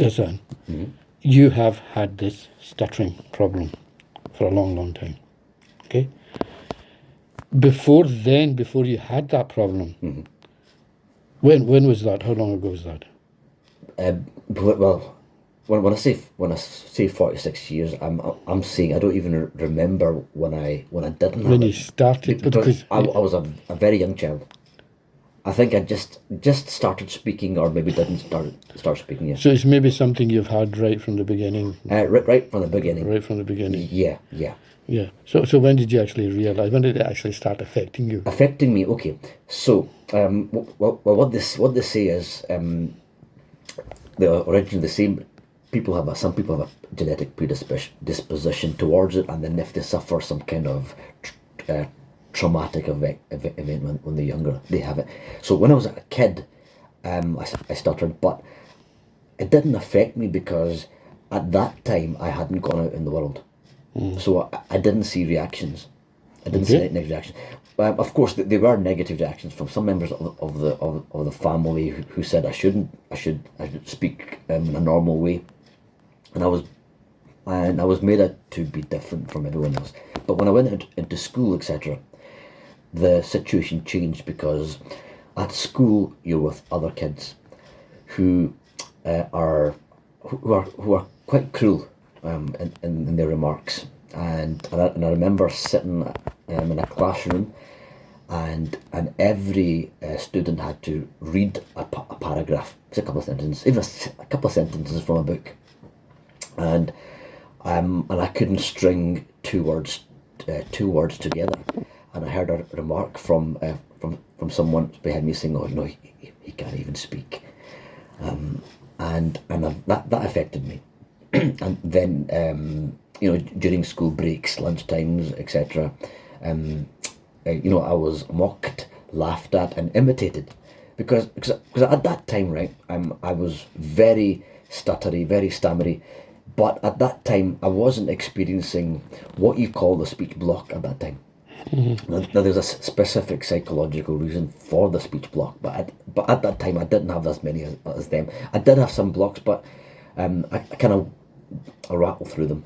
Yes, sir. You have had this stuttering problem for a long, long time. Okay? Before you had that problem, when was that? How long ago was that? Well, when I say 46 years, I'm saying I don't even remember when I didn't. When have you it. started, because I was a very young child. I think I just started speaking, or maybe didn't start speaking yet. So it's maybe something you've had right from the beginning. Right from the beginning. Right from the beginning. Yeah. Yeah. So when did you actually realize? When did it actually start affecting you? Affecting me. Okay. So what they say is originally the same. Some people have a genetic predisposition towards it, and then if they suffer some kind of traumatic event when they're younger, they have it. So when I was a kid, I stuttered, but it didn't affect me because at that time I hadn't gone out in the world, so I didn't see reactions. I didn't see negative reactions. Of course, there were negative reactions from some members of the family who said I should speak in a normal way, and I was made out to be different from everyone else. But when I went into school, etc., the situation changed, because at school you're with other kids who are quite cruel in their remarks, and I remember sitting in a classroom, and every student had to read a paragraph, a couple of sentences, even a couple of sentences from a book, and I couldn't string two words together. And I heard a remark from someone behind me saying, "Oh, he can't even speak," and that affected me. And then during school breaks, lunch times, etc., I was mocked, laughed at, and imitated, because at that time, right, I was very stuttery, very stammery. But at that time, I wasn't experiencing what you call the speech block at that time. Now, there's a specific psychological reason for the speech block, but at that time I didn't have as many as them. I did have some blocks, but I kind of rattled through them.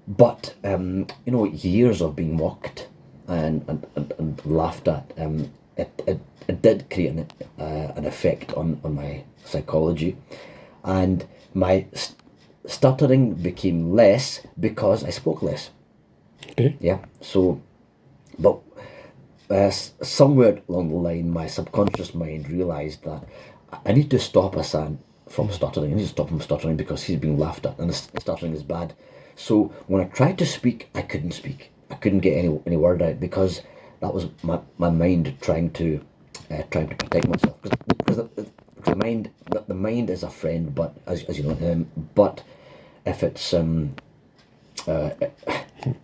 But years of being mocked and laughed at, it did create an effect on my psychology, and my stuttering became less because I spoke less. Okay. Yeah. So, but somewhere along the line, my subconscious mind realised that I need to stop Hassan from stuttering. I need to stop him stuttering because he's being laughed at, and stuttering is bad. So when I tried to speak, I couldn't speak. I couldn't get any word out, because that was my mind trying to protect myself. Because the mind is a friend, but as you know, but if it's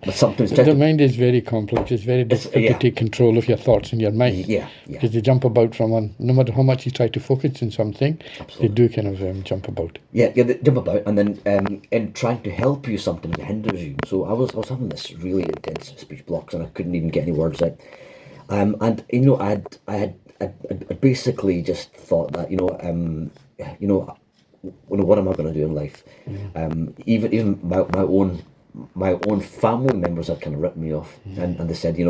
but sometimes the mind is very complex. It's very difficult to take control of your thoughts and your mind. Yeah. Because they jump about from one. No matter how much you try to focus on something, Absolutely. they do kind of jump about. Yeah, they jump about, and then in trying to help you, something hinders you. So I was having this really intense speech blocks, and I couldn't even get any words out. And I had basically just thought that what am I going to do in life? Even my own family members had kind of written me off, and they said, he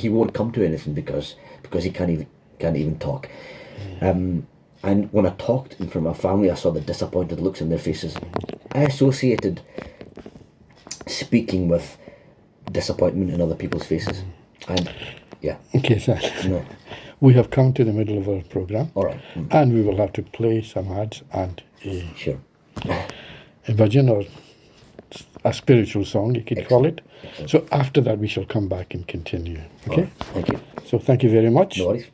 won't come to anything because he can't even talk. And when I talked in front of my family, I saw the disappointed looks in their faces. I associated speaking with disappointment in other people's faces, and yeah. Okay, sir. No. We have come to the middle of our program. All right. And we will have to play some ads and Sure. a bhajan, or a spiritual song, you could call it. Excellent. So after that, we shall come back and continue. Okay? Right. Thank you. So thank you very much. No worries.